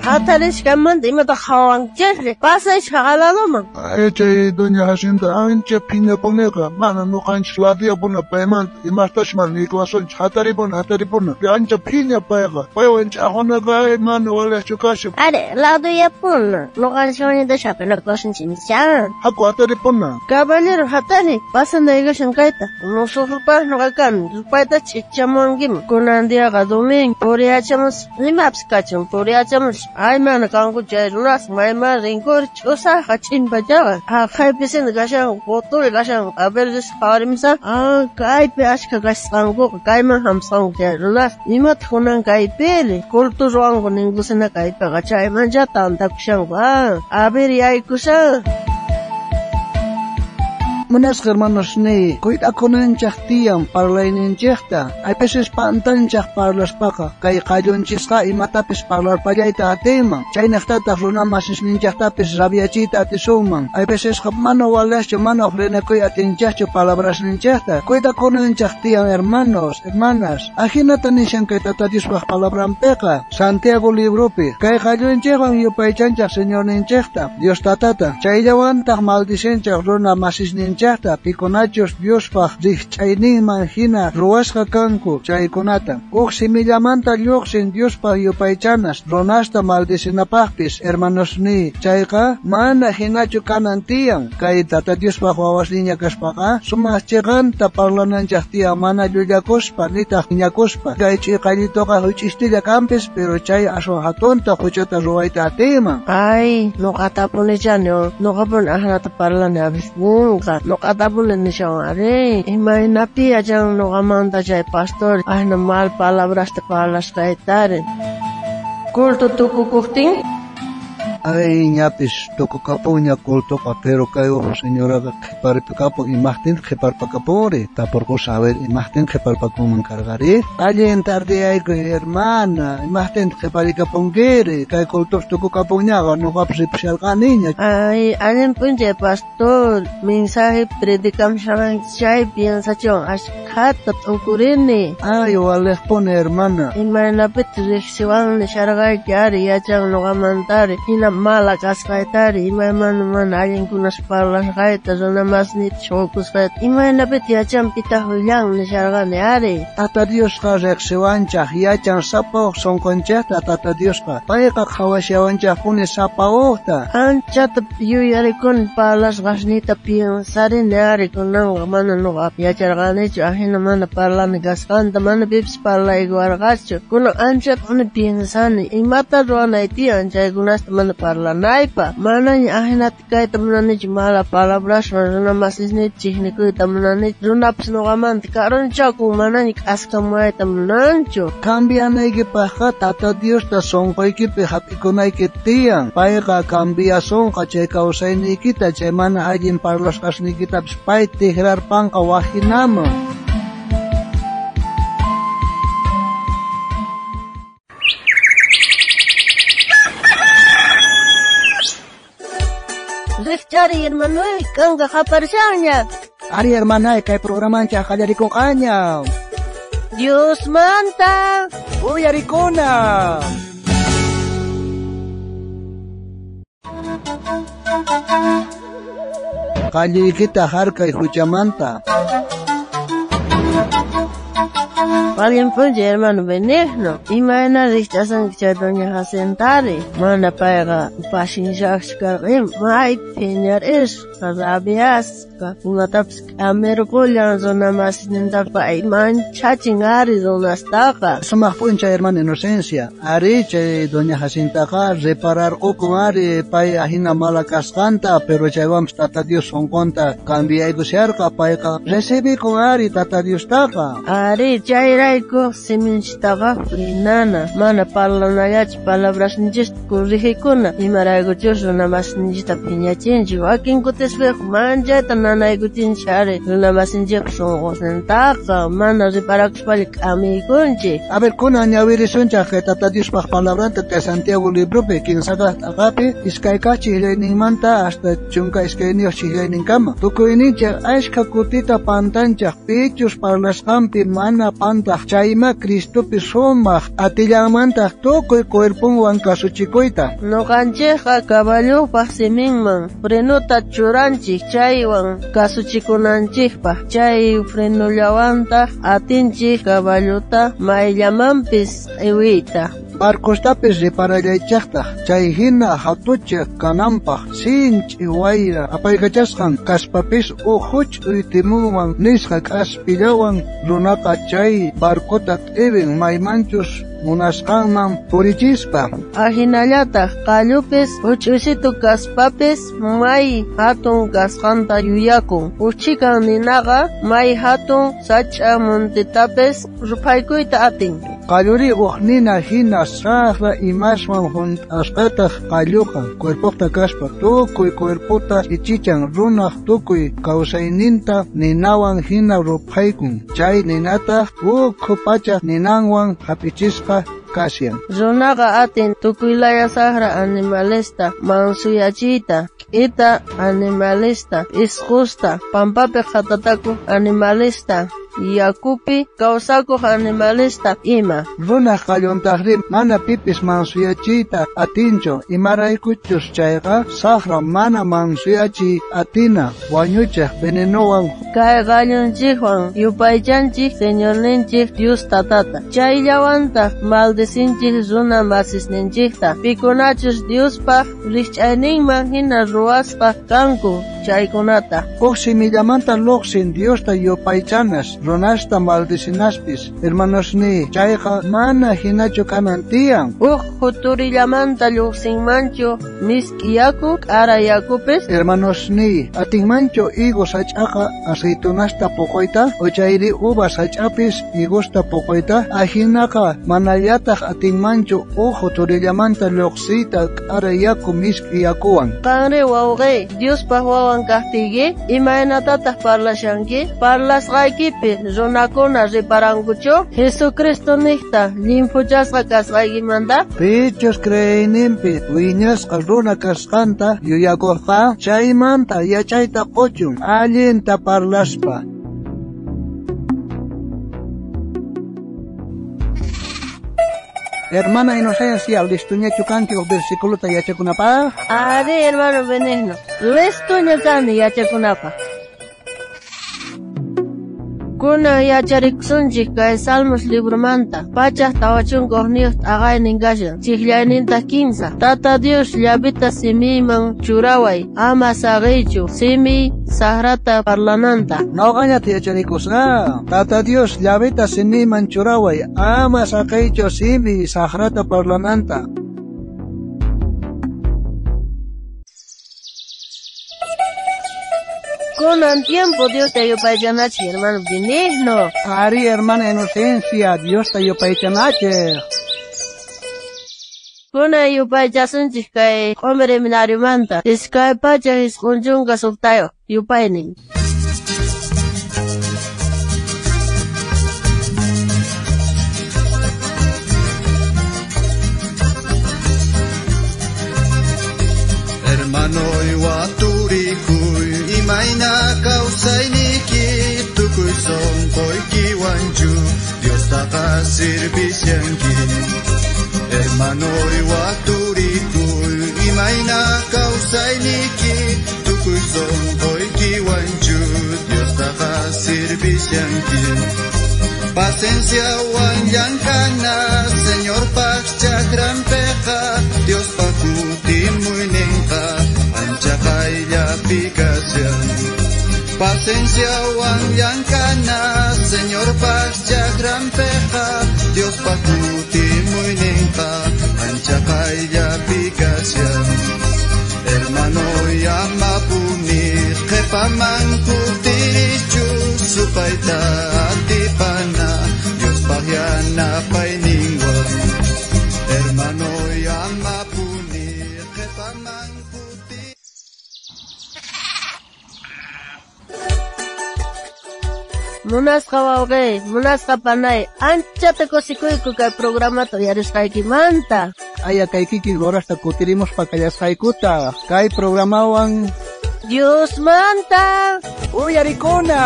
Hatarish kamanda imata hawanchesle pasay chagalaloman. Eche doña Jacinta ancha pina ponega mana no canch ladia puna payment imastashman nikwason hataripuna ancha pina payga paywent ahonaga man wala chukash. Are lado yapuna no canchoni de chapela kosin chimichan. Haku hataripuna. Caballero hatani pasan de igashan kaita. Nosotros pas no gakan paita chichamongim kunandia domingo poriachamos limaps kachon poriachamos. Ay man kangu jerunas may ringkor chusa hachin bajaga ha khaipisen gashan foto gashan aberjes harimsa kai pe ashka gasango kai man hamsang jerunas imat hunan kai pele kultu roang ningusena kai pe gachai man jatan takshang ba aber yai kusa Munas hermanos ne, kuit akonan chahtiam parlainin chehta, ay peses pantan chah parlas paka, kay kayon chiska imatapis parlar payaita atema, chay nahtata runa masis ninchahtapis rabiachita atisuman, ay peses mano walascho mano renekoy atinchacho palabras ninchehta, kuit akonan chahtiam hermanos, hermanas, ajinata nishan kay tatadiswah palabran peka, Santiago libropi, kay kayon chehan yupay chanchak señor ninchehta, Dios tatata, chay yawantah maldicenchak runa masis ninchehta, piconachos Diospaj richaynin manjina ruasqa kanku chaykunata simillamanta lluqsin Diospaj yupaychanas ronasta maldicinapaqpis hermanosni chayqa mana hinachu kanan tiyan kay tata Diospaj wawasniña kashpaqa sumaq chiqanta parlananchaq tiyan mana llullakuspa nitaq ñakuspa kay chiqallitoqa huch'istilla kanpis pero chay aswan hatunta huchata ruwayta atiman ay noqata punillano noqapun ahnata parlani abis nunca noqatapuni nishawari imaynapi allan noqamanta chay pastor ahna mal palabras te parlashqaytari culto tukukuqtin ay ñapis tukukapuña cultoqa pero kayo señoraqa qhiparipakapu imaqtin qhiparpakapuri taporqu saber imaqtin qhiparpakuman karqari allen tardiayku hermana imaqtin qhiparikapungiri kay cultos tukukapuñaqa nuqapis ripisharqaniña ay allen punche pastor mensaje predikamshaman chay piensachon ashkhata t'unkurini ay waleqpuni hermana imaynapit riqsiwanni sharqayki yachan nuqamantari hina mala kasqaytari imayman allinkunas parlasqayta runamasnita shukusqayta imaynapit yachan pita hullan nisharqani ari Tata Diosqa riqsiwanchaq yachan sapawuq sunqunchaqta Tata Diosqa payqa qhawashawanchaqpuni sapawuqta anchata yuyarikuni parlasqasnita piensarini ari kunanqa mana nuqa yacharqanichu ahina mana parlani kasqanta mana pipis parlaywarqachu kunan anchata piensani imata ruwanay tiyan chaykunasta mana parlanaypa manaña ahinata kayta munanichu mala palabras runamasisnita chiqnikuyta munanichu runapis nuqamanta karunchaku manaña k'askamayta munanchu cambianaykipaqqa Tata Diosta sunquykipi hap'ikunayki tiyan payqa cambiasunqa chay kawsayniykita chay mana allin parlasqasniykitapis pay tikrarpanqa wajinaman Riqchari hermanoy kanqa qaparishanña ari hermanay kay programanchaq qallarikuqaña Dios manta uyarikuna qalliykita harkay huchamanta Alguien punche hermano Benigno imayna riqchasan chay doña Jacintari mana payqa pashinshaqchkarqim may phiñar rabias kunatapis amirqullan runamasnintaqa aymanchachin ari runastaqa sumaq puncha hermana Inocencia ari chay doña Jacintaqa repararqukun ari pay ahina mala kasqanta pero chaywanpas Tata Dios sunqunta cambiaykusharqa payqa recibikun ari Tata Diostaqa ari chayray yuyayko siminchitaqa nana mana parlanayachi palabras ninchista corrijikuna imaraykuchus runamasinchita piñachinchik wakin kutispik manchayta nanaykuchinchik ari runamasinchik sunqusnintaqa mana riparakuspalla k'amiykunchik. A ver, kuna ñawirisunchak Tata Diospaq palabranta de Santiago libropi kinsaqa t'aqapi iskayqa chillayninmanta hasta chunka iskayniyuq chillayninkama tukuyninchik ashka kutita pantanchak pichus parlasqanpi mana pantaq chayma Cristopi sumaq atillanmanta tukuy cuerpunwan kasuchikuyta. Nuqanchikqa caballupaq siminman frenuta churanchik chaywan kasuchikunanchikpaq chay frenulawanta atinchik caballuta mayllamanpis iwita. Barcostapis riparallaychaqtaq chay hina hatuchik kananpaq sinchi wayra apaykachasqan kaspapis uhuch uytimunwan nisqa k'aspillawan runaqa chay barcota t'ibin maymanchus munasqanman purichispa. Ahinallataq qallupis huch'usitu kaspapis may hatun kasqanta yuyakun. Uchikan ninaqa may hatun sach'a muntitapis rupaykuyta atin. Qalluri uqnina hina saqra imaswan hunt'asqataq qalluqa cuerpoqta kaspa tukuy cuerpota ichichan runaq tukuy kawsayninta ninawan hina ruphaykun. Chay ninataq ukhu pachaq ninanwan hap'ichisqa kasyan. Runaqa atin tukuylaya saqra animalista mansuyachiyta k'ita animalista isqusta pampapi qhatatakuq animalista yakupi kawsakuq animalista ima. Runaq qalluntaqri mana pipis mansuyachiyta atinchu imaraykuchus chayqa saqra mana mansuyachiy atina wañuchiq venenuwan. Kay qallunchikwan yupaychanchik señorninchik Dios tatata chayllawanta maldisinchik runa masisninchikta pikunachus Diospaq rikch'ayninman hina ruwasqa kanku chaykunata. Huk simillamanta luqsin Diosta yupaychanas runasta maldicinaspis hermanosni chayqa mana hinachu kanan tiyan. Huk futurillamanta lluqsinmanchu miski yaku k'ara yakupis hermanosni atinmanchu higo sach'aqa aceitunasta puquyta uchayri uva sach'apis higusta puquyta ahinaqa manallataq atinmanchu huk futurillamanta lluqsiyta k'ara yaku miski yakuwan. Qanri wawqi Diospaq wawan kaqtiyki imaynatataq parlashanki parlasqaykipi runakuna riparankuchu Jesucristo niqta limpuchasqa kasqaykimanta pichus creyninpi wiñasqa runa kasqanta yuyakurqa chaymanta yachayta quchun allinta parlaspa. Hermana Inocencia, listuñachu kanki o versículota yachakunapaq? Ari hermano Benigno, listuña kani yachakunapaq. Kuna yachariksunchik kay Salmos libromanta pachaq tawachunkuq niyoq t'aqaynin kashan chiklayninta 15 Tata Dios llapita simiyman churaway ama saqiychu simi saqrata parlananta. Noqañata yacharikusqa Tata Dios llapita simiyman churaway ama saqiychu simi saqrata parlananta. Kunan tiempo Dios te yupaychanachi hermano Benigno. Ari hermana Inocencia, Dios te yupaychanachi. Kuna yupaychasunchik kay q'umi seminariomanta iskay pachaq isq'unchunqa suqtayoq yupaynin. Hermano iwaturikuy imayna kawsayniki tukuy sonqoykiwanchu Dios taqa sirvisyanki. Hermano iwaturikuy imayna kawsayniki tukuy sonqoykiwanchu Dios taqa sirvisyanki. Paciencia wan llankana Señor paq chakranpiqa Dios pakutimunninqa ancha qayllapi kasyan. Paciencia wan llankana Señor paq chakranpiqa Dios pakutimunninqa ancha qayllapi kasyan. Hermano yamapuni qhipaman kutirichu supayta atipana Dios paq munasqa wawqi, munasqa panay, anchata kusikuyku kay programato yarisqaykimanta. Aya kay kiki horasta kutirimos pakayasqaykuta. Kay programawan Dios manta. uyarikuna.